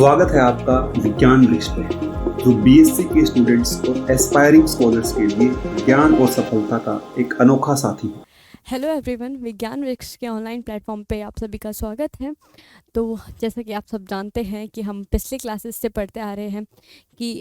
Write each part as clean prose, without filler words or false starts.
स्वागत है आपका विज्ञान वृक्ष पर, जो बीएससी के स्टूडेंट्स और एस्पायरिंग स्कॉलर्स के लिए ज्ञान और सफलता का एक अनोखा साथी है। हेलो एवरीवन, विज्ञान वृक्ष के ऑनलाइन प्लेटफॉर्म पे आप सभी का स्वागत है। तो जैसा कि आप सब जानते हैं कि हम पिछले क्लासेस से पढ़ते आ रहे हैं कि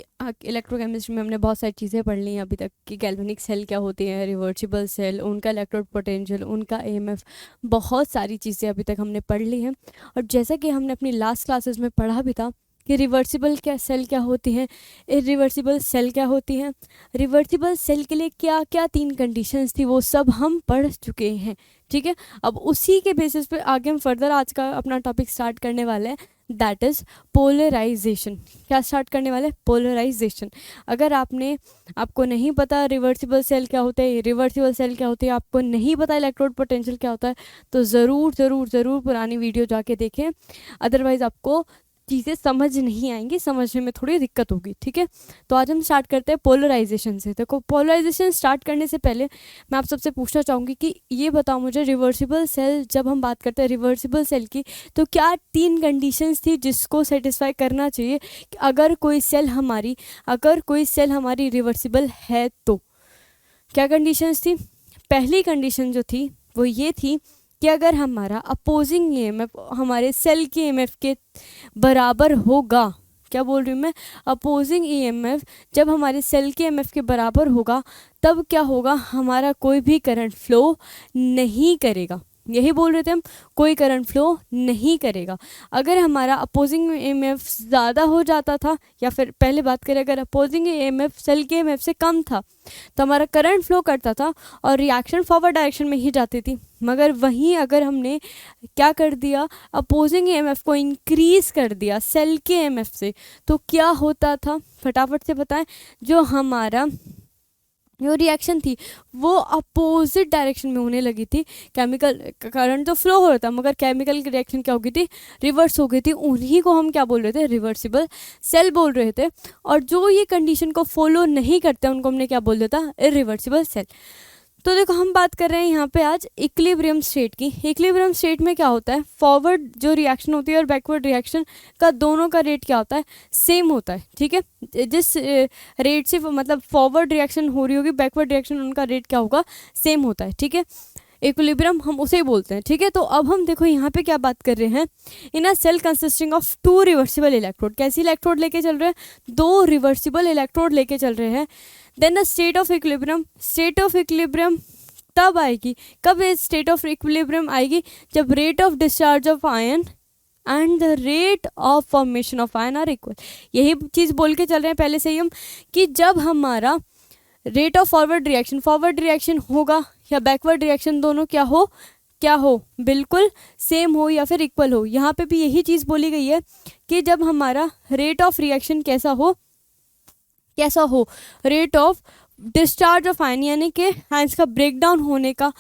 इलेक्ट्रोकेमिस्ट्री में हमने बहुत सारी चीज़ें पढ़ ली हैं अभी तक कि गैल्वेनिक सेल क्या होती है, रिवर्सिबल सेल, उनका इलेक्ट्रोड पोटेंशियल, उनका एएमएफ, बहुत सारी चीज़ें अभी तक हमने पढ़ ली हैं। और जैसा कि हमने अपनी लास्ट क्लासेस में पढ़ा भी था कि रिवर्सिबल क्या सेल क्या होती हैं, इरिवर्सिबल सेल क्या होती हैं, रिवर्सिबल सेल के लिए क्या क्या 3 कंडीशंस थी, वो सब हम पढ़ चुके हैं। ठीक है, अब उसी के बेसिस पे आगे हम फर्दर आज का अपना टॉपिक स्टार्ट करने वाले हैं, दैट इज़ पोलराइजेशन। क्या स्टार्ट करने वाले हैं? पोलराइजेशन। अगर आपको नहीं पता रिवर्सिबल सेल क्या होता है, रिवर्सिबल सेल क्या होती है, आपको नहीं पता इलेक्ट्रोड पोटेंशियल क्या होता है, तो ज़रूर पुरानी वीडियो जाके देखें, अदरवाइज़ आपको चीज़ें समझ नहीं आएंगी, समझने में थोड़ी दिक्कत होगी। ठीक है, तो आज हम स्टार्ट करते हैं पोलराइजेशन से। देखो, पोलराइजेशन स्टार्ट करने से पहले मैं आप सबसे पूछना चाहूँगी कि ये बताओ मुझे, रिवर्सिबल सेल, जब हम बात करते हैं रिवर्सिबल सेल की, तो क्या 3 कंडीशंस थी जिसको सेटिस्फाई करना चाहिए कि अगर कोई सेल हमारी रिवर्सिबल है तो? क्या कंडीशंस थी? पहली कंडीशन जो थी वो ये थी कि अगर हमारा अपोजिंग ईएमएफ हमारे सेल के ईएमएफ के बराबर होगा। क्या बोल रही हूँ मैं? अपोजिंग ईएमएफ जब हमारे सेल के ईएमएफ के बराबर होगा, तब क्या होगा? हमारा कोई भी करंट फ्लो नहीं करेगा। यही बोल रहे थे हम, कोई करंट फ्लो नहीं करेगा। अगर हमारा अपोजिंग ईएमएफ ज़्यादा हो जाता था, या फिर पहले बात करें अगर अपोजिंग ईएमएफ सेल के ईएमएफ से कम था, तो हमारा करंट फ्लो करता था और रिएक्शन फॉरवर्ड डायरेक्शन में ही जाती थी। मगर वहीं अगर हमने क्या कर दिया, अपोजिंग ईएमएफ को इंक्रीज़ कर दिया सेल के ईएमएफ से, तो क्या होता था? फटाफट से बताएं। जो हमारा जो रिएक्शन थी वो अपोजिट डायरेक्शन में होने लगी थी। केमिकल करंट तो फ्लो हो रहा था, मगर केमिकल की रिएक्शन क्या हो गई थी? रिवर्स हो गई थी। उन्हीं को हम क्या बोल रहे थे? रिवर्सिबल सेल बोल रहे थे। और जो ये कंडीशन को फॉलो नहीं करते उनको हमने क्या बोल दिया था? Irreversible cell. तो देखो, हम बात कर रहे हैं यहाँ पे आज इक्विलिब्रियम स्टेट की। इक्विलिब्रियम स्टेट में क्या होता है? फॉरवर्ड जो रिएक्शन होती है और बैकवर्ड रिएक्शन का दोनों का रेट क्या होता है? सेम होता है। ठीक है, जिस रेट से मतलब फॉरवर्ड रिएक्शन हो रही होगी, बैकवर्ड रिएक्शन उनका रेट क्या होगा? सेम होता है। ठीक है, इक्विलिब्रियम हम उसे ही बोलते हैं। ठीक है, तो अब हम देखो यहाँ पे क्या बात कर रहे हैं, in a cell consisting of 2 reversible electrode. कैसी इलेक्ट्रोड लेके चल रहे हैं? 2 रिवर्सिबल इलेक्ट्रोड लेके चल रहे हैं। Then the state of equilibrium. State of equilibrium तब आएगी, कब स्टेट ऑफ इक्विलिब्रियम आएगी? जब rate of discharge of ion and the rate of formation of ion are equal. यही चीज़ बोल के चल रहे हैं पहले से ही हम, कि जब हमारा रेट ऑफ फॉरवर्ड रिएक्शन होगा या बैकवर्ड रिएक्शन, दोनों क्या हो? बिल्कुल सेम हो या फिर इक्वल हो। यहाँ पे भी यही चीज़ बोली गई है कि जब हमारा रेट ऑफ रिएक्शन कैसा हो? Rate of discharge of ion, यानी कि आयन्स का ब्रेकडाउन होने का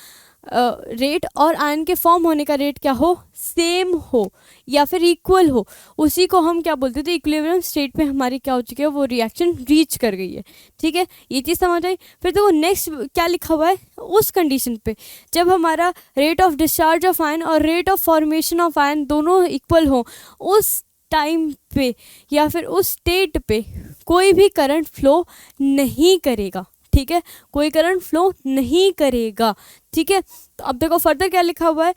रेट और आयन के फॉर्म होने का रेट क्या हो? सेम हो या फिर इक्वल हो। उसी को हम क्या बोलते थे? इक्विलिब्रियम स्टेट पे हमारी क्या हो चुकी है? वो रिएक्शन रीच कर गई है। ठीक है, ये चीज़ समझ आई। फिर तो वो नेक्स्ट क्या लिखा हुआ है? उस कंडीशन पे जब हमारा rate of discharge of ion और rate of formation of ion दोनों इक्वल हो, उस टाइम पे या फिर उस स्टेट पे कोई भी करंट फ्लो नहीं करेगा। ठीक है, कोई करंट फ्लो नहीं करेगा। ठीक है, तो अब देखो फर्दर क्या लिखा हुआ है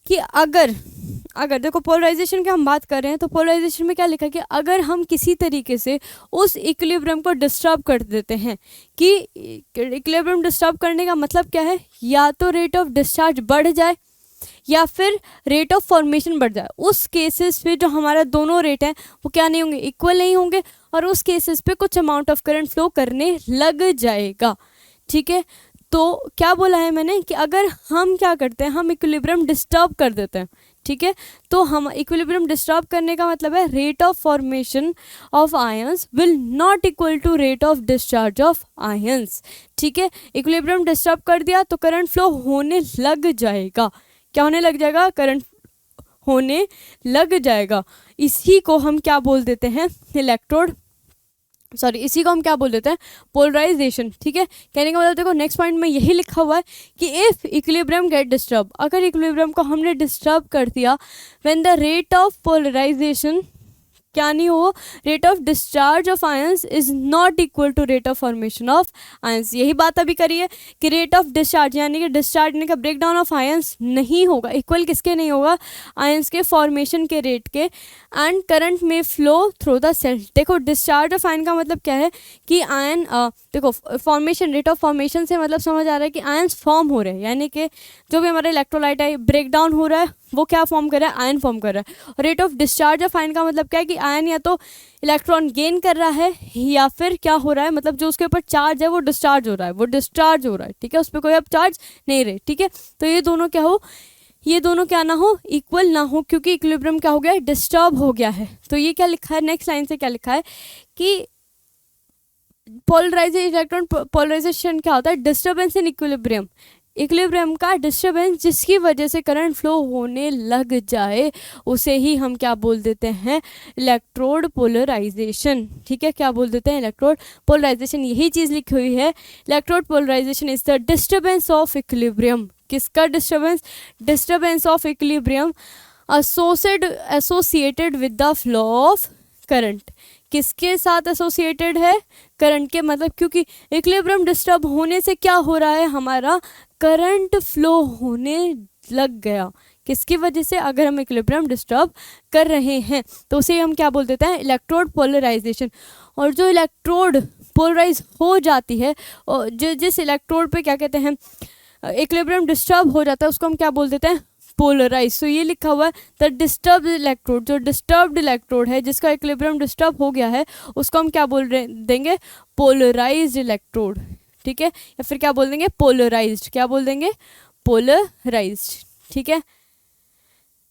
कि अगर देखो पोलराइजेशन की हम बात कर रहे हैं, तो पोलराइजेशन में क्या लिखा है कि अगर हम किसी तरीके से उस इक्विलिब्रियम को डिस्टर्ब कर देते हैं, कि इक्विलिब्रियम डिस्टर्ब करने का मतलब क्या है? या तो रेट ऑफ डिस्चार्ज बढ़ जाए या फिर रेट ऑफ फॉर्मेशन बढ़ जाए। उस केसेस पे जो हमारा दोनों रेट हैं वो क्या नहीं होंगे? इक्वल नहीं होंगे, और उस केसेस पे कुछ अमाउंट ऑफ करंट फ्लो करने लग जाएगा। ठीक है, तो क्या बोला है मैंने कि अगर हम क्या करते हैं? हम इक्विलिब्रियम डिस्टर्ब कर देते हैं। ठीक है, तो हम इक्विलिब्रियम डिस्टर्ब करने का मतलब है rate of formation of ions will not equal to rate of discharge of ions. ठीक है, इक्विलिब्रियम डिस्टर्ब कर दिया तो करंट फ्लो होने लग जाएगा। क्या होने लग जाएगा? करंट होने लग जाएगा। इसी को हम क्या बोल देते हैं? इसी को हम क्या बोल देते हैं? पोलराइजेशन। ठीक है, कहने का मतलब देखो नेक्स्ट पॉइंट में यही लिखा हुआ है कि इफ इक्विलिब्रियम गेट डिस्टर्ब, अगर इक्विलिब्रियम को हमने डिस्टर्ब कर दिया, when the rate of polarization क्या नहीं हो, rate of discharge of ions is not equal to rate of formation of ions. यही बात अभी करिए कि रेट ऑफ डिस्चार्ज यानी कि डिस्चार्ज यानी कि ब्रेक डाउन ऑफ आयंस नहीं होगा, इक्वल किसके नहीं होगा, आयंस के फॉर्मेशन के रेट के। एंड करंट में फ्लो थ्रू द सेल। देखो डिस्चार्ज ऑफ आयन का मतलब क्या है कि आयन देखो फॉर्मेशन, रेट ऑफ फॉर्मेशन से मतलब समझ आ रहा है कि आयंस फॉर्म हो रहे हैं, यानी कि जो भी हमारा इलेक्ट्रोलाइट है ब्रेक डाउन हो रहा है, वो क्या फॉर्म कर रहा है, आयन फॉर्म कर रहा है। और rate of discharge of ion का मतलब क्या है कि आयन या तो इलेक्ट्रॉन गेन कर रहा है या फिर क्या हो रहा है, मतलब जो उसके ऊपर चार्ज है वो डिस्चार्ज हो रहा है, वो डिस्चार्ज हो रहा है, ठीक है, उस पर कोई अब चार्ज नहीं रहे, ठीक है। तो ये दोनों क्या हो, ये दोनों क्या ना हो, इक्वल ना हो, क्योंकि इक्विलिब्रियम क्या हो गया है, डिस्टर्ब हो गया है। तो ये क्या लिखा है, नेक्स्ट लाइन से क्या लिखा है कि पोलराइजेशन, इलेक्ट्रॉन पोलराइजेशन क्या होता है, डिस्टर्बेंस इन इक्विलिब्रियम, इक्विलिब्रियम का डिस्टर्बेंस जिसकी वजह से करंट फ्लो होने लग जाए, उसे ही हम क्या बोल देते हैं, इलेक्ट्रोड पोलराइजेशन, ठीक है, क्या बोल देते हैं, इलेक्ट्रोड पोलराइजेशन। यही चीज़ लिखी हुई है, electrode polarisation is the disturbance of equilibrium. किसका disturbance, disturbance of equilibrium associated with the flow of current. किसके साथ एसोसिएटेड है, करंट के, मतलब क्योंकि इक्विलिब्रियम डिस्टर्ब होने से क्या हो रहा है, हमारा करंट फ्लो होने लग गया। किसकी वजह से, अगर हम इक्विलिब्रियम डिस्टर्ब कर रहे हैं तो उसे हम क्या बोल देते हैं, इलेक्ट्रोड पोलराइजेशन। और जो इलेक्ट्रोड पोलराइज हो जाती है, और जिस इलेक्ट्रोड पे क्या कहते हैं, इक्विलिब्रियम डिस्टर्ब हो जाता है, उसको हम क्या बोल देते हैं, पोलराइज। तो ये लिखा हुआ है द डिस्टर्ब इलेक्ट्रोड, जो डिस्टर्ब्ड इलेक्ट्रोड है जिसका इक्विलिब्रियम डिस्टर्ब हो गया है, उसको हम क्या बोल रहे देंगे, पोलराइज्ड इलेक्ट्रोड, ठीक है, या फिर क्या बोल देंगे, पोलराइज्ड, क्या बोल देंगे, पोलराइज्ड, ठीक है।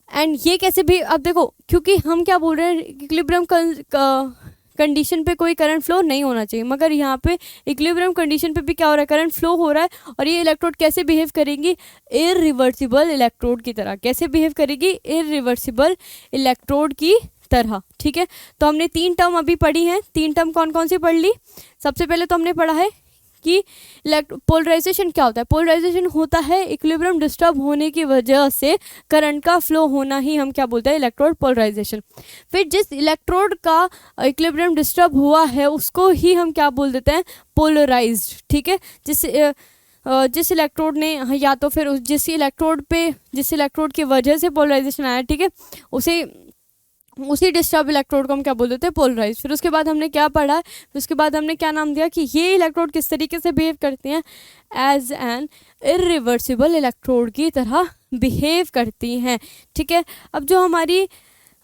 एंड ये कैसे भी, अब देखो क्योंकि हम क्या बोल रहे हैं, इक्विलिब्रियम कंडीशन पे कोई करंट फ्लो नहीं होना चाहिए, मगर यहाँ पे इक्विलिब्रियम कंडीशन पे भी क्या हो रहा है, करंट फ्लो हो रहा है। और ये इलेक्ट्रोड कैसे बिहेव करेंगी, इररिवर्सिबल इलेक्ट्रोड की तरह। कैसे बिहेव करेगी, इररिवर्सिबल इलेक्ट्रोड की तरह, ठीक है। तो हमने 3 टर्म अभी पढ़ी हैं, 3 टर्म कौन कौन सी पढ़ ली। सबसे पहले तो हमने पढ़ा है कि पोलराइजेशन क्या होता है, पोलराइजेशन होता है इक्विलिब्रियम डिस्टर्ब होने की वजह से करंट का फ्लो होना ही हम क्या बोलते हैं, इलेक्ट्रोड पोलराइजेशन। फिर जिस इलेक्ट्रोड का इक्विलिब्रियम डिस्टर्ब हुआ है उसको ही हम क्या बोल देते हैं, पोलराइज्ड, ठीक है। जिस इलेक्ट्रोड ने, या तो फिर जिस इलेक्ट्रोड की वजह से पोलराइजेशन आया, ठीक है, उसी डिस्टर्ब इलेक्ट्रोड को हम क्या बोल देते हैं, पोलराइज। फिर उसके बाद हमने क्या पढ़ा, फिर उसके बाद हमने क्या नाम दिया कि ये इलेक्ट्रोड किस तरीके से बिहेव करते हैं, एज एन इरिवर्सिबल इलेक्ट्रोड की तरह बिहेव करती हैं, ठीक है। अब जो हमारी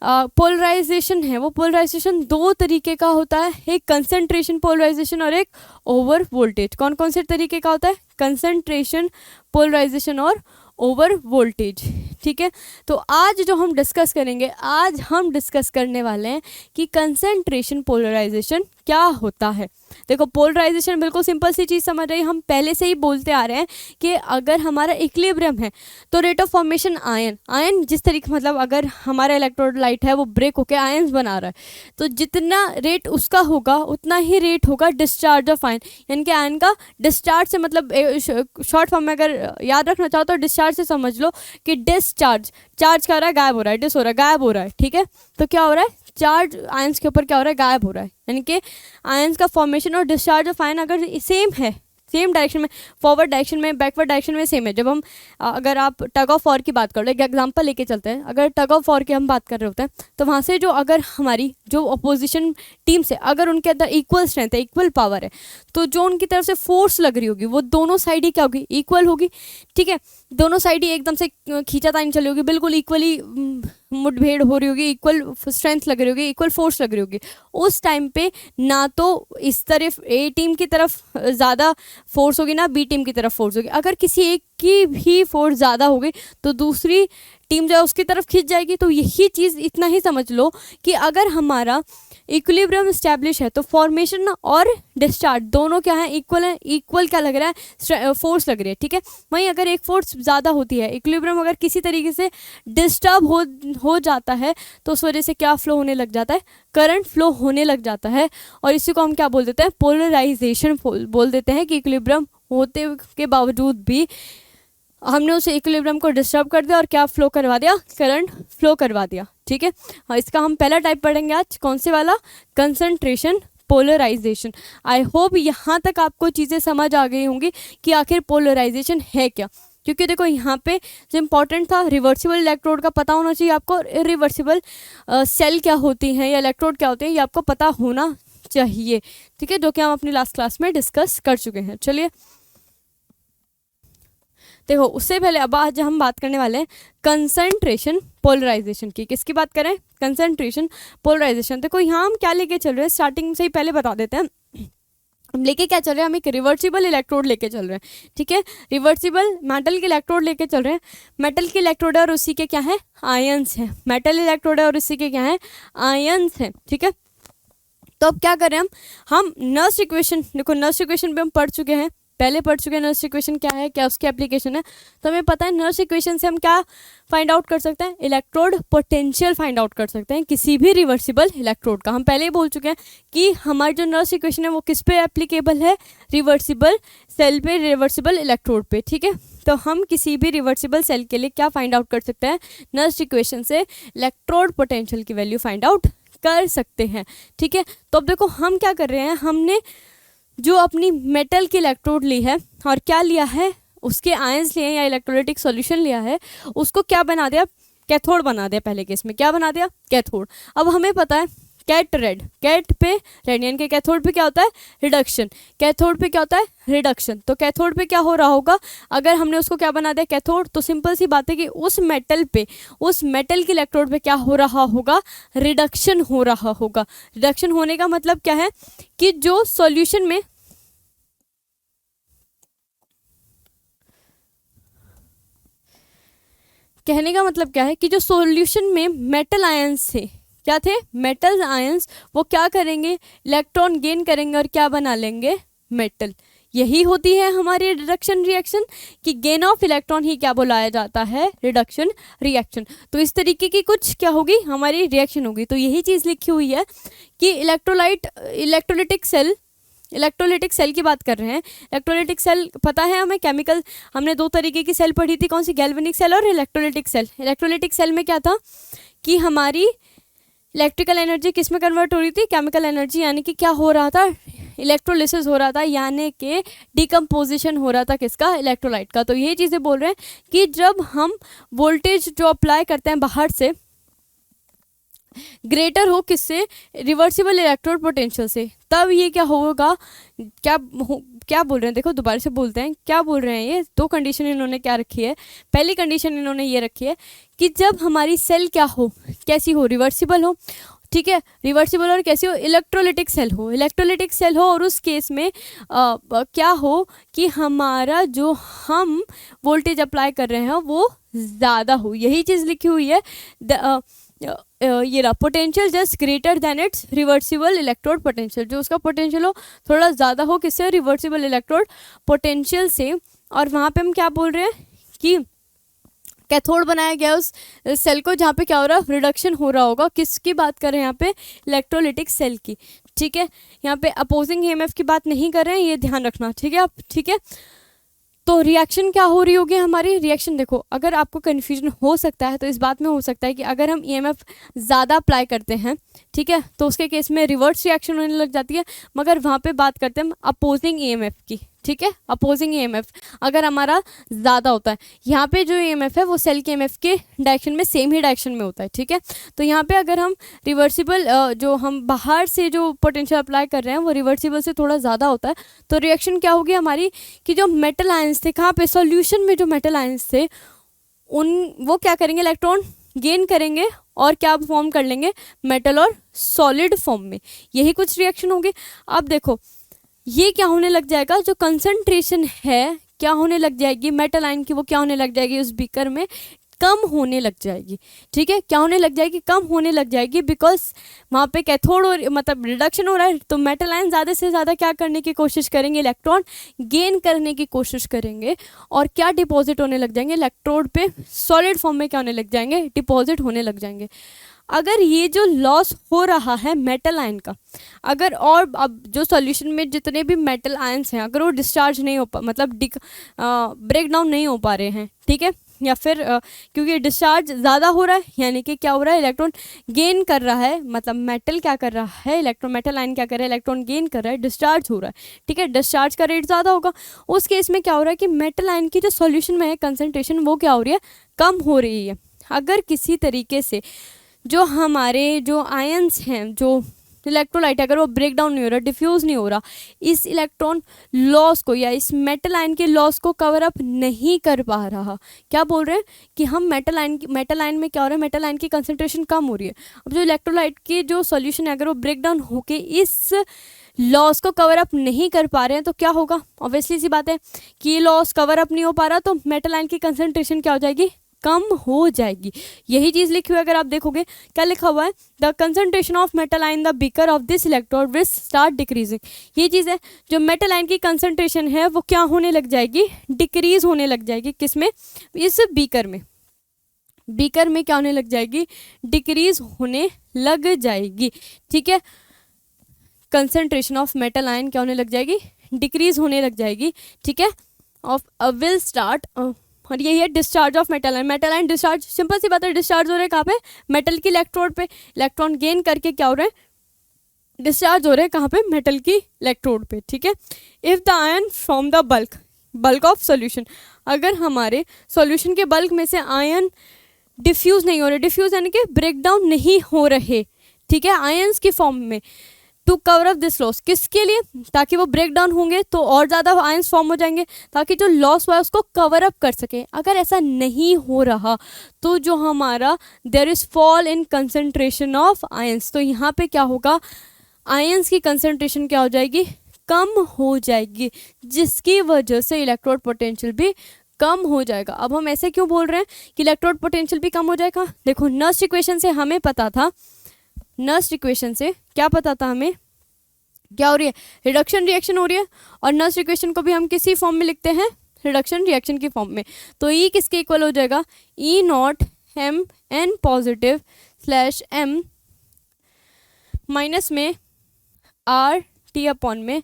पोलराइजेशन है, वो पोलराइजेशन 2 तरीके का होता है, एक कंसंट्रेशन पोलराइजेशन और एक ओवर वोल्टेज। कौन कौन से तरीके का होता है, कंसंट्रेशन पोलराइजेशन और ओवर वोल्टेज, ठीक है। तो आज जो हम डिस्कस करेंगे, आज हम डिस्कस करने वाले हैं कि कंसंट्रेशन पोलराइजेशन क्या होता है। देखो पोलराइजेशन बिल्कुल सिंपल सी चीज़ समझ रही है, हम पहले से ही बोलते आ रहे हैं कि अगर हमारा इक्विलिब्रियम है तो रेट ऑफ फॉर्मेशन आयन जिस तरीके, मतलब अगर हमारा इलेक्ट्रोलाइट है वो ब्रेक होकर आयन्स बना रहा है, तो जितना रेट उसका होगा उतना ही रेट होगा डिस्चार्ज ऑफ आयन, यानी कि आयन का डिस्चार्ज से, मतलब शॉर्ट फॉर्म में अगर याद रखना चाहो तो डिस्चार्ज से समझ लो कि डिस्चार्ज, चार्ज क्या हो रहा है, गायब हो रहा है, डिस हो रहा है, गायब हो रहा है, ठीक है। तो क्या हो रहा है, चार्ज आयंस के ऊपर क्या हो रहा है, गायब हो रहा है, यानी कि आयंस का फॉर्मेशन और डिस्चार्ज ऑफ आयन अगर सेम है, सेम डायरेक्शन में, फॉरवर्ड डायरेक्शन में, बैकवर्ड डायरेक्शन में सेम है। जब हम अगर आप टग ऑफ वॉर की बात कर लो, एक एग्जांपल लेके चलते हैं, अगर टग ऑफ वॉर की हम बात कर रहे होते हैं तो वहाँ से जो, अगर हमारी जो अपोजिशन टीम से अगर उनके अंदर इक्वल स्ट्रेंथ है, इक्वल पावर है, तो जो उनकी तरफ से फोर्स लग रही होगी वो दोनों साइड ही क्या होगी, इक्वल होगी, ठीक है। दोनों साइड ही एकदम से खींचातानी चली होगी, बिल्कुल इक्वली मुठभेड़ हो रही होगी, इक्वल स्ट्रेंथ लग रही होगी, इक्वल फोर्स लग रही होगी। उस टाइम पे ना तो इस तरफ ए टीम की तरफ ज़्यादा फोर्स होगी, ना बी टीम की तरफ फोर्स होगी। अगर किसी एक की भी फोर्स ज़्यादा होगी तो दूसरी टीम जो है उसकी तरफ खींच जाएगी। तो यही चीज़ इतना ही समझ लो कि अगर हमारा इक्विलिब्रियम स्टैब्लिश है तो फॉर्मेशन और डिस्चार्ज दोनों क्या है, इक्वल है। इक्वल क्या लग रहा है, फोर्स लग रही है, ठीक है। वहीं अगर एक फोर्स ज़्यादा होती है, इक्विलिब्रियम अगर किसी तरीके से डिस्टर्ब हो जाता है तो उस वजह से क्या फ्लो होने लग जाता है, करंट फ्लो होने लग जाता है। और इसी को हम क्या बोल देते हैं, पोलराइजेशन बोल देते हैं कि इक्विलिब्रियम होते के बावजूद भी हमने उस इक्विलिब्रियम को डिस्टर्ब कर दिया और क्या फ्लो करवा दिया, करंट फ्लो करवा दिया, ठीक है। इसका हम पहला टाइप पढ़ेंगे आज, कौन से वाला, कंसंट्रेशन पोलराइजेशन। आई होप यहाँ तक आपको चीज़ें समझ आ गई होंगी कि आखिर पोलराइजेशन है क्या, क्योंकि देखो यहाँ पे जो इम्पोर्टेंट था रिवर्सिबल इलेक्ट्रोड का पता होना चाहिए आपको, इरिवर्सिबल सेल क्या होती हैं या इलेक्ट्रोड क्या होते हैं ये आपको पता होना चाहिए, ठीक है, जो कि हम अपनी लास्ट क्लास में डिस्कस कर चुके हैं। चलिए देखो, उससे पहले अब आज हम बात करने वाले हैं कंसंट्रेशन पोलराइजेशन की। किसकी बात करें, कंसंट्रेशन पोलराइजेशन। देखो यहाँ हम क्या लेके चल रहे हैं, स्टार्टिंग से ही पहले बता देते हैं हम लेके क्या चल रहे हैं, हम एक रिवर्सिबल इलेक्ट्रोड लेके चल रहे हैं, ठीक है, रिवर्सिबल मेटल के इलेक्ट्रोड लेके चल रहे हैं। मेटल के इलेक्ट्रोड है और उसी के क्या है, आयंस हैं। मेटल इलेक्ट्रोड है और उसी के क्या है, आयंस हैं, ठीक है। तो अब क्या करें हम नर्स इक्वेशन, देखो नर्स इक्वेशन पे हम पढ़ चुके हैं, पहले पढ़ चुके हैं नर्स इक्वेशन क्या है, क्या उसकी एप्लीकेशन है। तो हमें पता है नर्स इक्वेशन से हम क्या फाइंड आउट कर सकते हैं, इलेक्ट्रोड पोटेंशियल फाइंड आउट कर सकते हैं किसी भी रिवर्सिबल इलेक्ट्रोड का। हम पहले ही बोल चुके हैं कि हमारी जो नर्स इक्वेशन है वो किस पे एप्लीकेबल है, रिवर्सिबल सेल पे, रिवर्सिबल इलेक्ट्रोड पे, ठीक है। तो हम किसी भी रिवर्सिबल सेल के लिए क्या फाइंड आउट कर सकते हैं, नर्स इक्वेशन से इलेक्ट्रोड पोटेंशियल की वैल्यू फाइंड आउट कर सकते हैं, ठीक है। तो अब देखो हम क्या कर रहे हैं, हमने जो अपनी मेटल की इलेक्ट्रोड ली है और क्या लिया है, उसके आयंस लिए या इलेक्ट्रोलाइटिक सॉल्यूशन लिया है, उसको क्या बना दिया, कैथोड बना दिया। पहले केस में क्या बना दिया, कैथोड। अब हमें पता है कैट रेड, कैट पे रेडियन के कैथोड पे क्या होता है, रिडक्शन, कैथोड पे क्या होता है, रिडक्शन। तो कैथोड पे क्या हो रहा होगा, अगर हमने उसको क्या बना दिया कैथोड, तो सिंपल सी बात है कि उस मेटल पे, उस मेटल के इलेक्ट्रोड पे क्या हो रहा होगा, रिडक्शन हो रहा होगा। रिडक्शन होने का मतलब क्या है कि जो सॉल्यूशन में, कहने का मतलब क्या है कि जो सॉल्यूशन में मेटल आयंस थे, क्या थे, मेटल आयंस, वो क्या करेंगे, इलेक्ट्रॉन गेन करेंगे और क्या बना लेंगे, मेटल। यही होती है हमारी रिडक्शन रिएक्शन, कि गेन ऑफ इलेक्ट्रॉन ही क्या बुलाया जाता है, रिडक्शन रिएक्शन। तो इस तरीके की कुछ क्या होगी, हमारी रिएक्शन होगी। तो यही चीज़ लिखी हुई है कि इलेक्ट्रोलाइटिक सेल की बात कर रहे हैं। इलेक्ट्रोलाइटिक सेल पता है हमें, केमिकल, हमने दो तरीके की सेल पढ़ी थी, कौन सी, गैल्वेनिक सेल और इलेक्ट्रोलाइटिक सेल। इलेक्ट्रोलाइटिक सेल में क्या था कि हमारी इलेक्ट्रिकल एनर्जी किस में कन्वर्ट हो रही थी, केमिकल एनर्जी, यानी कि क्या हो रहा था, इलेक्ट्रोलिसिस हो रहा था, यानी कि डिकम्पोजिशन हो रहा था किसका, इलेक्ट्रोलाइट का। तो यही चीज़ें बोल रहे हैं कि जब हम वोल्टेज जो अप्लाई करते हैं बाहर से, ग्रेटर हो किससे, रिवर्सिबल इलेक्ट्रोड पोटेंशियल से, तब ये क्या होगा, क्या बोल रहे हैं, देखो दोबारा से बोलते हैं, क्या बोल रहे हैं, ये दो कंडीशन इन्होंने क्या रखी है। पहली कंडीशन इन्होंने ये रखी है कि जब हमारी सेल क्या हो, कैसी हो, रिवर्सिबल हो, ठीक है, रिवर्सिबल और कैसी हो, इलेक्ट्रोलिटिक सेल हो, इलेक्ट्रोलिटिक सेल हो, और उस केस में क्या हो कि हमारा जो हम वोल्टेज अप्लाई कर रहे हैं वो ज़्यादा हो। यही चीज़ लिखी हुई है, ये रहा, potential just greater than it's reversible electrode potential, जो उसका पोटेंशियल हो थोड़ा ज़्यादा हो किससे, रिवर्सिबल इलेक्ट्रोड पोटेंशियल से। और वहाँ पे हम क्या बोल रहे हैं कि कैथोड बनाया गया उस सेल को जहाँ पे क्या हो रहा है, रिडक्शन हो रहा होगा। किसकी बात कर रहे हैं यहाँ पे, इलेक्ट्रोलिटिक सेल की, ठीक है। यहाँ पे अपोजिंग ईएमएफ की बात नहीं कर रहे हैं, ये ध्यान रखना, ठीक है आप, ठीक है। तो रिएक्शन क्या हो रही होगी हमारी, रिएक्शन देखो, अगर आपको कन्फ्यूजन हो सकता है तो इस बात में हो सकता है कि अगर हम ईएमएफ ज़्यादा अप्लाई करते हैं, ठीक है, तो उसके केस में रिवर्स रिएक्शन होने लग जाती है। मगर वहाँ पे बात करते हैं हम अपोजिंग ईएमएफ की, ठीक है, अपोजिंग ईएमएफ अगर हमारा ज़्यादा होता है, यहाँ पे जो ईएमएफ है वो सेल के ईएमएफ के डायरेक्शन में, सेम ही डायरेक्शन में होता है, ठीक है। तो यहाँ पे अगर हम रिवर्सिबल, जो हम बाहर से जो पोटेंशियल अप्लाई कर रहे हैं वो रिवर्सिबल से थोड़ा ज़्यादा होता है, तो रिएक्शन क्या होगी हमारी कि जो मेटल आयंस थे, कहाँ पे, सॉल्यूशन में जो मेटल आयंस थे, वो क्या करेंगे, इलेक्ट्रॉन गेन करेंगे और क्या फॉर्म कर लेंगे, मेटल और सॉलिड फॉर्म में। यही कुछ रिएक्शन होगी। अब देखो ये क्या होने लग जाएगा, जो कंसंट्रेशन है क्या होने लग जाएगी, मेटल आयन की, वो क्या होने लग जाएगी उस बीकर में, कम होने लग जाएगी, ठीक है, क्या होने लग जाएगी, कम होने लग जाएगी, बिकॉज वहाँ पे कैथोड और मतलब रिडक्शन हो रहा है। तो मेटल आयन ज़्यादा से ज़्यादा क्या करने की कोशिश करेंगे, इलेक्ट्रॉन गेन करने की कोशिश करेंगे और क्या डिपॉजिट होने लग जाएंगे, इलेक्ट्रोड पे सॉलिड फॉर्म में क्या होने लग जाएंगे, डिपॉजिट होने लग जाएंगे। अगर ये जो लॉस हो रहा है मेटल आयन का, अगर और अब जो सॉल्यूशन में जितने भी मेटल आयंस हैं अगर वो डिस्चार्ज नहीं हो मतलब ब्रेक डाउन नहीं हो पा रहे हैं, ठीक है, या फिर क्योंकि डिस्चार्ज ज़्यादा हो रहा है, यानी कि क्या हो रहा है, इलेक्ट्रॉन गेन कर रहा है, मतलब मेटल क्या कर रहा है, इलेक्ट्रॉन मेटल आयन क्या कर रहा है, इलेक्ट्रॉन गेन कर रहा है, डिस्चार्ज हो रहा है, ठीक है, डिस्चार्ज का रेट ज़्यादा होगा। उस केस में क्या हो रहा है कि मेटल आयन की जो सॉल्यूशन में है कंसनट्रेशन वो क्या हो रही है, कम हो रही है। अगर किसी तरीके से जो हमारे जो आयन्स हैं, जो इलेक्ट्रोलाइट, अगर वो ब्रेक डाउन नहीं हो रहा, डिफ्यूज़ नहीं हो रहा, इस इलेक्ट्रॉन लॉस को या इस मेटल आयन के लॉस को कवर अप नहीं कर पा रहा। क्या बोल रहे हैं कि हम मेटल आयन में क्या हो रहा है, मेटल आयन की कंसंट्रेशन कम हो रही है। अब जो इलेक्ट्रोलाइट की जो सॉल्यूशन है, अगर वो ब्रेक डाउन होके इस लॉस को कवर अप नहीं कर पा रहे हैं तो क्या होगा, ऑब्वियसली सी बात है कि ये लॉस कवर अप नहीं हो पा रहा, तो मेटल आयन की कंसंट्रेशन क्या हो जाएगी, कम हो जाएगी। यही चीज़ लिखी हुई है, अगर आप देखोगे क्या लिखा हुआ है, the concentration of metal ion the beaker of this electrode will start decreasing. ये चीज़ है, जो मेटल आयन की कंसंट्रेशन है वो क्या होने लग जाएगी, डिक्रीज होने लग जाएगी। किसमें, इस बीकर में, बीकर में क्या होने लग जाएगी, डिक्रीज होने लग जाएगी, ठीक है। कंसंट्रेशन ऑफ मेटल आयन क्या होने लग जाएगी, डिक्रीज होने लग जाएगी, ठीक है, ऑफ विल स्टार्ट। और यही है discharge of metal ion. Metal ion discharge, simple सी बात है, डिस्चार्ज हो रहे हैं कहाँ पे, मेटल की इलेक्ट्रोड पे, इलेक्ट्रॉन गेन करके क्या हो रहे हैं, डिस्चार्ज हो रहे हैं कहाँ पे, मेटल की इलेक्ट्रोड पे, ठीक है। If the ion from the bulk of solution, अगर हमारे सॉल्यूशन के बल्क में से आयन डिफ्यूज़ नहीं हो रहे, डिफ्यूज़ यानी कि ब्रेक डाउन नहीं हो रहे, ठीक है, आयन्स की फॉर्म में, to cover up this loss, किसके लिए, ताकि वो ब्रेक डाउन होंगे तो और ज़्यादा आयंस फॉर्म हो जाएंगे, ताकि जो लॉस हुआ है उसको कवर अप कर सके। अगर ऐसा नहीं हो रहा तो जो हमारा there is fall in concentration of ions, तो यहाँ पे क्या होगा, आयंस की कंसंट्रेशन क्या हो जाएगी, कम हो जाएगी, जिसकी वजह से इलेक्ट्रोड पोटेंशियल भी कम हो जाएगा। अब हम ऐसे क्यों बोल रहे हैं कि इलेक्ट्रोड पोटेंशियल भी कम हो जाएगा, देखो नर्स्ट इक्वेशन से हमें पता था, नर्स्ट इक्वेशन से क्या पता था हमें, क्या हो रही है, रिडक्शन रिएक्शन हो रही है, और नर्स्ट इक्वेशन को भी हम किसी फॉर्म में लिखते हैं, रिडक्शन रिएक्शन की फॉर्म में। तो ई किसके इक्वल हो जाएगा, E naught M N positive slash M minus में आर टी अपॉन में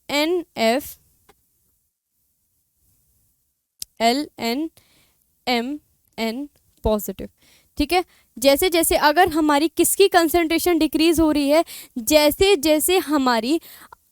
N F L N M N positive, ठीक है। जैसे जैसे अगर हमारी किसकी कंसंट्रेशन डिक्रीज हो रही है, जैसे जैसे हमारी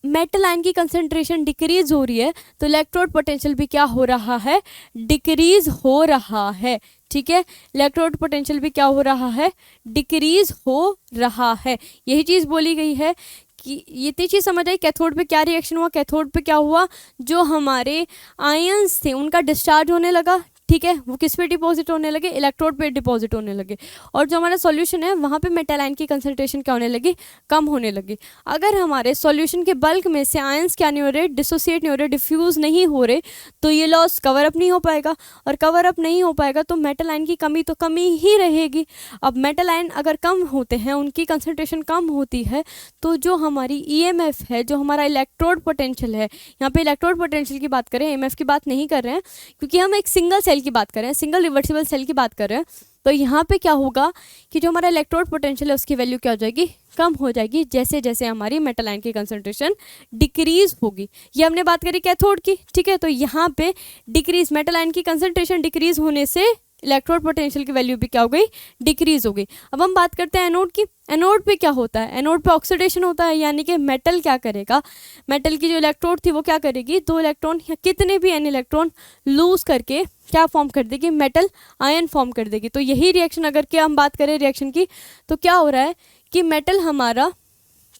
मेटल आयन की कंसंट्रेशन डिक्रीज हो रही है तो इलेक्ट्रोड पोटेंशियल भी क्या हो रहा है, डिक्रीज हो रहा है, ठीक है। इलेक्ट्रोड पोटेंशियल भी क्या हो रहा है, डिक्रीज हो रहा है। यही चीज़ बोली गई है कि ये चीज़ समझ आई, कैथोड पे क्या रिएक्शन हुआ, कैथोड पे क्या हुआ, जो हमारे आयंस थे उनका डिस्चार्ज होने लगा, ठीक है, वो किस पे डिपॉजिट होने लगे, इलेक्ट्रोड पे डिपॉजिट होने लगे, और जो हमारा सॉल्यूशन है वहाँ पे मेटल आयन की कंसंट्रेशन क्या होने लगी, कम होने लगी। अगर हमारे सॉल्यूशन के बल्क में से आयंस क्या नहीं हो रहे, डिसोसिएट नहीं हो रहे, डिफ्यूज़ नहीं हो रहे, तो ये लॉस कवर अप नहीं हो पाएगा, और कवर अप नहीं हो पाएगा तो मेटल आयन की कमी तो कमी ही रहेगी। अब मेटल आयन अगर कम होते हैं, उनकी कंसंट्रेशन कम होती है, तो जो हमारी EMF है, जो हमारा इलेक्ट्रोड पोटेंशियल है, यहाँ पे इलेक्ट्रोड पोटेंशियल की बात करें, EMF की बात नहीं कर रहे हैं, क्योंकि हम एक सिंगल सेल की बात कर रहे हैं, सिंगल रिवर्सिबल सेल की बात कर रहे हैं। तो यहाँ पे क्या होगा कि जो हमारा इलेक्ट्रोड पोटेंशियल है उसकी वैल्यू क्या हो जाएगी, कम हो जाएगी, जैसे जैसे हमारी मेटल आयन की कंसंट्रेशन डिक्रीज होगी। ये हमने बात करी कैथोड की, ठीक है। तो यहाँ पे डिक्रीज, मेटल आयन की कंसंट्रेशन डिक्रीज होने से इलेक्ट्रोड पोटेंशियल की वैल्यू भी क्या हो गई, डिक्रीज हो गई। अब हम बात करते हैं एनोड की। एनोड पे क्या होता है, एनोड पे ऑक्सीडेशन होता है, यानी कि मेटल क्या करेगा, मेटल की जो इलेक्ट्रोड थी वो क्या करेगी, 2 इलेक्ट्रॉन या कितने भी एन इलेक्ट्रॉन लूज करके क्या फॉर्म कर देगी, मेटल आयन फॉर्म कर देगी। तो यही रिएक्शन, अगर क्या हम बात करें रिएक्शन की, तो क्या हो रहा है कि मेटल हमारा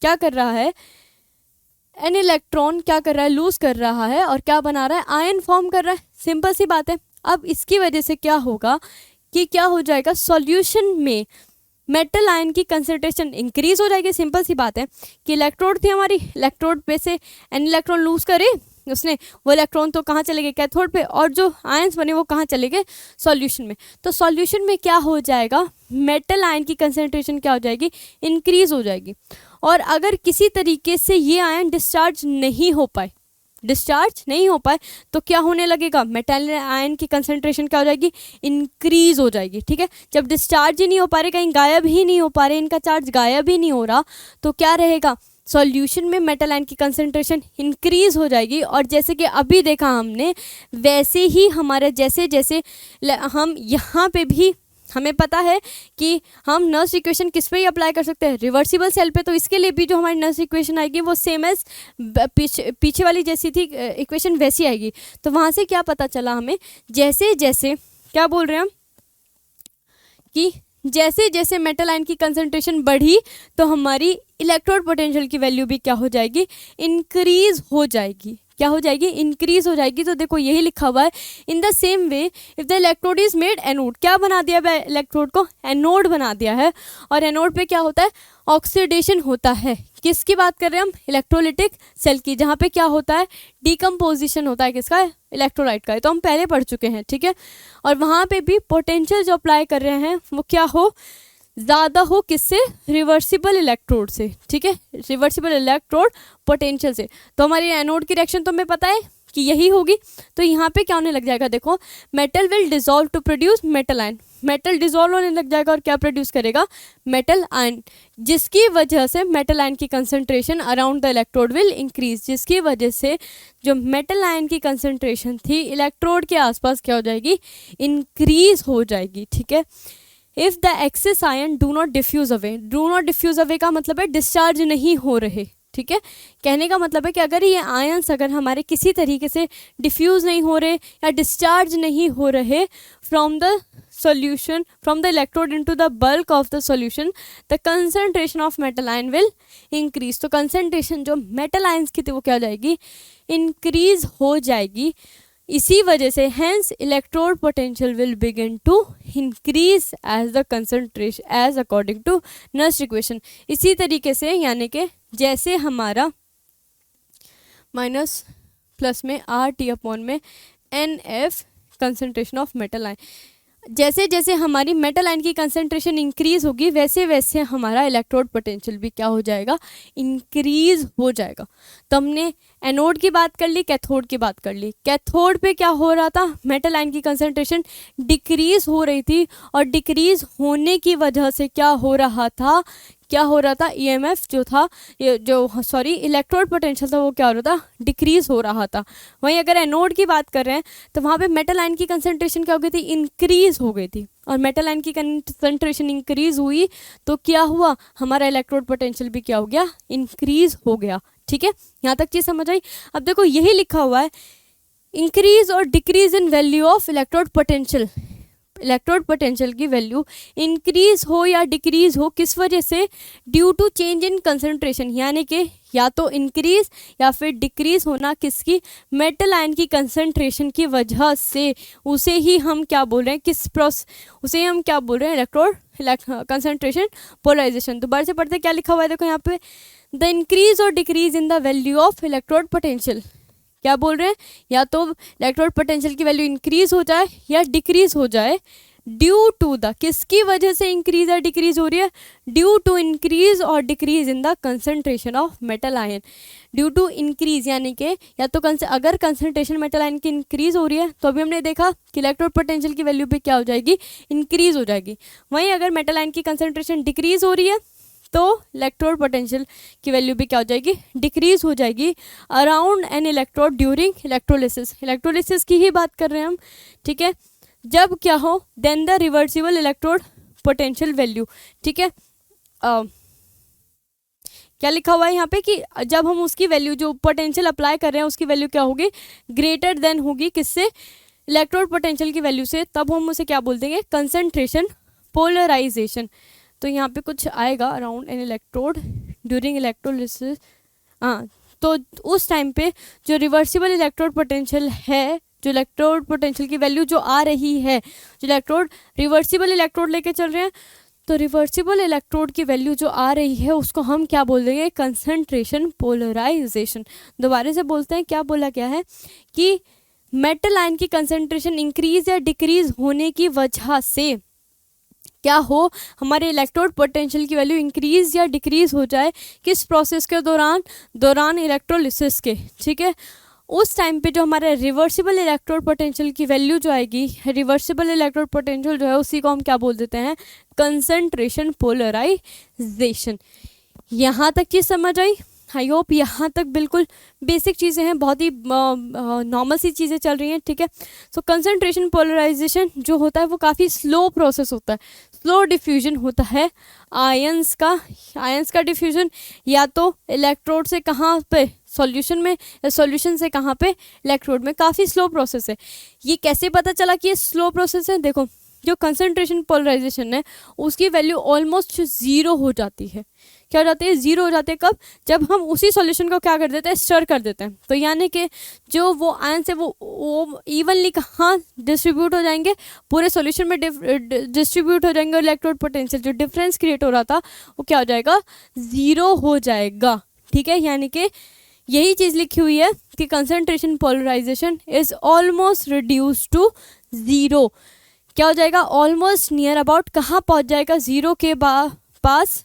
क्या कर रहा है, एन इलेक्ट्रॉन क्या कर रहा है, लूज कर रहा है, और क्या बना रहा है, आयन फॉर्म कर रहा है। सिंपल सी बात है। अब इसकी वजह से क्या होगा कि क्या हो जाएगा, सॉल्यूशन में मेटल आयन की कंसंट्रेशन इंक्रीज हो जाएगी। सिंपल सी बात है कि इलेक्ट्रोड थी हमारी, इलेक्ट्रोड पे से एन इलेक्ट्रॉन लूज करे उसने, वो इलेक्ट्रॉन तो कहाँ चले गए, कैथोड पे, और जो आयंस बने वो कहाँ चले गए, सॉल्यूशन में। तो सॉल्यूशन में क्या हो जाएगा, मेटल आयन की कंसंट्रेशन क्या हो जाएगी, इंक्रीज हो जाएगी। और अगर किसी तरीके से ये आयन डिस्चार्ज नहीं हो पाए, डिस्चार्ज नहीं हो पाए तो क्या होने लगेगा, मेटल आयन की कंसंट्रेशन क्या हो जाएगी, इंक्रीज हो जाएगी, ठीक है। जब डिस्चार्ज ही नहीं हो पा रहे, कहीं गायब ही नहीं हो पा रहे, इनका चार्ज गायब ही नहीं हो रहा, तो क्या रहेगा, सॉल्यूशन में मेटल आयन की कंसंट्रेशन इंक्रीज हो जाएगी, और जैसे कि अभी देखा हमने वैसे ही हमारे जैसे जैसे हम यहाँ पे भी हमें पता है कि हम नर्स इक्वेशन किस पे ही अप्लाई कर सकते हैं, रिवर्सिबल सेल पे। तो इसके लिए भी जो हमारी नर्स इक्वेशन आएगी वो सेम एज पीछे वाली जैसी थी इक्वेशन वैसी आएगी। तो वहाँ से क्या पता चला हमें, जैसे जैसे क्या बोल रहे हैं हम कि जैसे जैसे मेटल आयन की कंसंट्रेशन बढ़ी तो हमारी इलेक्ट्रोड पोटेंशियल की वैल्यू भी क्या हो जाएगी, इंक्रीज हो जाएगी। क्या हो जाएगी, इंक्रीज हो जाएगी। तो देखो यही लिखा हुआ है, in the same way if the electrode is made anode, क्या बना दिया है इलेक्ट्रोड को, एनोड बना दिया है। और एनोड पे क्या होता है, ऑक्सीडेशन होता है। किसकी बात कर रहे हैं हम, इलेक्ट्रोलिटिक सेल की, जहाँ पे क्या होता है, डिकम्पोजिशन होता है किसका, इलेक्ट्रोलाइट का। तो हम पहले पढ़ चुके हैं, ठीक है। और वहाँ पे भी पोटेंशियल जो अप्लाई कर रहे हैं वो क्या हो, ज़्यादा हो किससे, रिवर्सिबल इलेक्ट्रोड से, ठीक है, रिवर्सिबल इलेक्ट्रोड पोटेंशियल से। तो हमारी एनोड की रिएक्शन तो हमें पता है कि यही होगी। तो यहाँ पे क्या होने लग जाएगा, देखो metal will dissolve to produce metal ion, metal dissolve होने लग जाएगा और क्या प्रोड्यूस करेगा, मेटल आयन, जिसकी वजह से मेटल आयन की concentration around the electrode will increase, जिसकी वजह से जो मेटल आयन की कंसंट्रेशन थी इलेक्ट्रोड के आसपास क्या हो जाएगी, इंक्रीज हो जाएगी, ठीक है। If the excess ion do not diffuse away, do not diffuse away का मतलब है डिस्चार्ज नहीं हो रहे, ठीक है। कहने का मतलब है कि अगर ये आयन्स अगर हमारे किसी तरीके से डिफ्यूज़ नहीं हो रहे या डिस्चार्ज नहीं हो रहे from the solution from the electrode into the bulk of the solution, the concentration of metal ion will increase। तो concentration जो metal ions की थी वो क्या हो जाएगी, increase हो जाएगी। इसी वजह से hence electrode potential will begin to increase as the concentration as according to Nernst equation। इसी तरीके से यानी कि जैसे हमारा माइनस प्लस में आर टी अपॉन में N F concentration of metal ion, जैसे जैसे हमारी मेटल आयन की कंसंट्रेशन इंक्रीज होगी वैसे वैसे हमारा इलेक्ट्रोड पोटेंशियल भी क्या हो जाएगा, इंक्रीज हो जाएगा। तो हमने एनोड की बात कर ली, कैथोड की बात कर ली। कैथोड पे क्या हो रहा था, मेटल आयन की कंसंट्रेशन डिक्रीज हो रही थी और डिक्रीज होने की वजह से क्या हो रहा था, ईएमएफ जो था, इलेक्ट्रोड पोटेंशियल था वो क्या हो रहा था, डिक्रीज हो रहा था। वहीं अगर एनोड की बात कर रहे हैं तो वहाँ पे मेटल आयन की कंसंट्रेशन क्या हो गई थी, इंक्रीज हो गई थी। और मेटल आयन की कंसंट्रेशन इंक्रीज हुई तो क्या हुआ, हमारा इलेक्ट्रोड पोटेंशियल भी क्या हो गया, इंक्रीज हो गया। ठीक है, यहाँ तक चीज़ समझ आई। अब देखो यही लिखा हुआ है, इंक्रीज और decrease in value of electrode potential. Electrode potential की वैल्यू इंक्रीज हो या डिक्रीज हो किस वजह से, due to change in concentration, यानी कि या तो इंक्रीज या फिर डिक्रीज होना किसकी, मेटल आयन की कंसंट्रेशन की वजह से। उसे ही हम क्या बोल रहे हैं, उसे हम क्या बोल रहे हैं, इलेक्ट्रोड कंसंट्रेशन पोलराइजेशन। दोबारा से पढ़ते क्या लिखा हुआ है, देखो यहाँ पे, द इंक्रीज और decrease in the value of electrode potential. क्या बोल रहे हैं, या तो इलेक्ट्रोड पोटेंशियल की वैल्यू इंक्रीज हो जाए या डिक्रीज हो जाए, ड्यू टू द, किसकी वजह से इंक्रीज या डिक्रीज हो रही है, ड्यू टू इंक्रीज और decrease in the concentration of metal ion. Due to increase यानी कि या तो अगर कंसंट्रेशन मेटल आयन की इंक्रीज हो रही है तो अभी हमने देखा कि इलेक्ट्रोड पोटेंशियल की वैल्यू भी क्या हो जाएगी, इंक्रीज हो जाएगी। वहीं अगर मेटल आयन की कंसंट्रेशन डिक्रीज हो रही है तो इलेक्ट्रोड पोटेंशियल की वैल्यू भी क्या हो जाएगी, डिक्रीज हो जाएगी around an electrode during electrolysis. Electrolysis की ही बात कर रहे हैं हम, ठीक है। जब क्या हो, then the reversible electrode potential value, ठीक है। क्या लिखा हुआ है यहाँ पे कि जब हम उसकी वैल्यू जो पोटेंशियल अप्लाई कर रहे हैं उसकी वैल्यू क्या होगी, ग्रेटर देन होगी किससे, इलेक्ट्रोड पोटेंशियल की वैल्यू से, तब हम उसे क्या बोल देंगे, कंसंट्रेशन पोलराइजेशन। तो यहाँ पे कुछ आएगा around an electrode during electrolysis. हाँ, तो उस टाइम पे जो रिवर्सिबल इलेक्ट्रोड पोटेंशियल है, जो इलेक्ट्रोड पोटेंशियल की वैल्यू जो आ रही है, जो इलेक्ट्रोड रिवर्सिबल इलेक्ट्रोड लेके चल रहे हैं, तो रिवर्सिबल इलेक्ट्रोड की वैल्यू जो आ रही है उसको हम क्या बोल देंगे, कंसंट्रेशन पोलराइजेशन। दोबारा से बोलते हैं, क्या बोला गया है कि मेटल आयन की कंसंट्रेशन इंक्रीज या डिक्रीज होने की वजह से क्या हो, हमारे इलेक्ट्रोड पोटेंशियल की वैल्यू इंक्रीज या डिक्रीज हो जाए, किस प्रोसेस के दौरान इलेक्ट्रोलिसिस के, ठीक है। उस टाइम पे जो हमारे रिवर्सिबल इलेक्ट्रोड पोटेंशियल की वैल्यू जो आएगी, रिवर्सिबल इलेक्ट्रोड पोटेंशियल जो है उसी को हम क्या बोल देते हैं, कंसंट्रेशन पोलराइजेशन। यहाँ तक चीज़ समझ आई। आई होप यहाँ तक बिल्कुल बेसिक चीज़ें हैं, बहुत ही नॉर्मल सी चीज़ें चल रही हैं, ठीक है। सो कंसंट्रेशन पोलराइजेशन जो होता है वो काफ़ी स्लो प्रोसेस होता है, स्लो डिफ्यूजन होता है आयंस का डिफ्यूजन या तो इलेक्ट्रोड से कहाँ पे सॉल्यूशन में, या सॉल्यूशन से कहाँ पे इलेक्ट्रोड में, काफ़ी स्लो प्रोसेस है। ये कैसे पता चला कि ये स्लो प्रोसेस है? देखो, जो कंसंट्रेशन पोलराइजेशन है उसकी वैल्यू ऑलमोस्ट ज़ीरो हो जाती है। क्या हो जाती है? ज़ीरो हो जाती है। कब? जब हम उसी सॉल्यूशन को क्या कर देते हैं? स्टर कर देते हैं। तो यानी कि जो वो आयंस है वो इवनली कहाँ डिस्ट्रीब्यूट हो जाएंगे? पूरे सॉल्यूशन में डिस्ट्रीब्यूट हो जाएंगे। इलेक्ट्रोड पोटेंशियल जो डिफरेंस क्रिएट हो रहा था वो क्या हो जाएगा? ज़ीरो हो जाएगा, ठीक है। यानी कि यही चीज़ लिखी हुई है कि concentration polarization is almost reduce to zero. क्या हो जाएगा? ऑलमोस्ट नियर अबाउट कहाँ पहुँच जाएगा? ज़ीरो के पास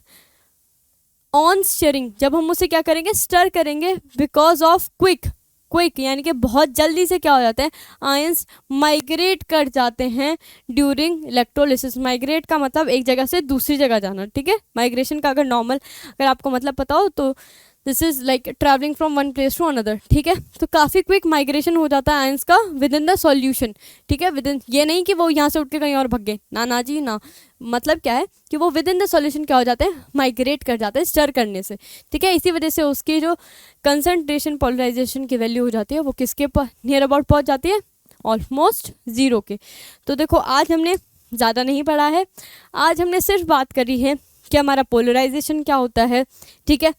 ऑन स्टरिंग, जब हम उसे क्या करेंगे? स्टर करेंगे। बिकॉज ऑफ क्विक यानी कि बहुत जल्दी से क्या हो जाते हैं? आयंस माइग्रेट कर जाते हैं ड्यूरिंग इलेक्ट्रोलिसिस। माइग्रेट का मतलब एक जगह से दूसरी जगह जाना, ठीक है। माइग्रेशन का अगर आपको मतलब पता हो तो this is like travelling from one place to another, ठीक है। तो काफ़ी क्विक माइग्रेशन हो जाता है आयंस का विद इन द सॉल्यूशन, ठीक है। विद इन, ये नहीं कि वो यहाँ से उठ के कहीं और भग गए, ना जी ना। मतलब क्या है कि वो विद इन द सॉल्यूशन क्या हो जाते हैं? माइग्रेट कर जाते हैं स्टर करने से, ठीक है। इसी वजह से उसकी जो कंसंट्रेशन पोलराइजेशन की वैल्यू हो जाती है वो किसके नियर अबाउट पहुँच जाती है? ऑलमोस्ट ज़ीरो के। तो देखो, आज हमने ज़्यादा नहीं पढ़ा है, आज हमने सिर्फ बात करी है कि हमारा पोलराइजेशन क्या होता है, ठीक है।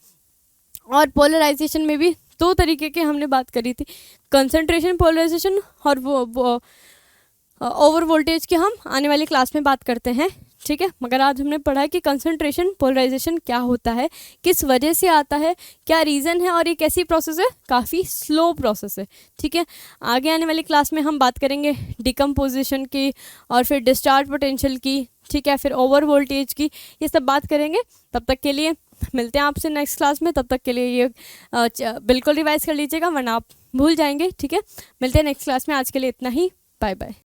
और पोलराइजेशन में भी दो तरीके के हमने बात करी थी, कंसंट्रेशन पोलराइजेशन और वो ओवर वोल्टेज की हम आने वाली क्लास में बात करते हैं, ठीक है। मगर आज हमने पढ़ा है कि कंसंट्रेशन पोलराइजेशन क्या होता है, किस वजह से आता है, क्या रीज़न है, और ये कैसी प्रोसेस है? काफ़ी स्लो प्रोसेस है, ठीक है। आगे आने वाली क्लास में हम बात करेंगे डिकम्पोजिशन की और फिर डिस्चार्ज पोटेंशियल की, ठीक है, फिर ओवर वोल्टेज की, ये सब बात करेंगे। तब तक के लिए मिलते हैं आपसे नेक्स्ट क्लास में। तब तक के लिए ये बिल्कुल रिवाइज कर लीजिएगा वरना आप भूल जाएंगे, ठीक है। मिलते हैं नेक्स्ट क्लास में। आज के लिए इतना ही, बाय बाय।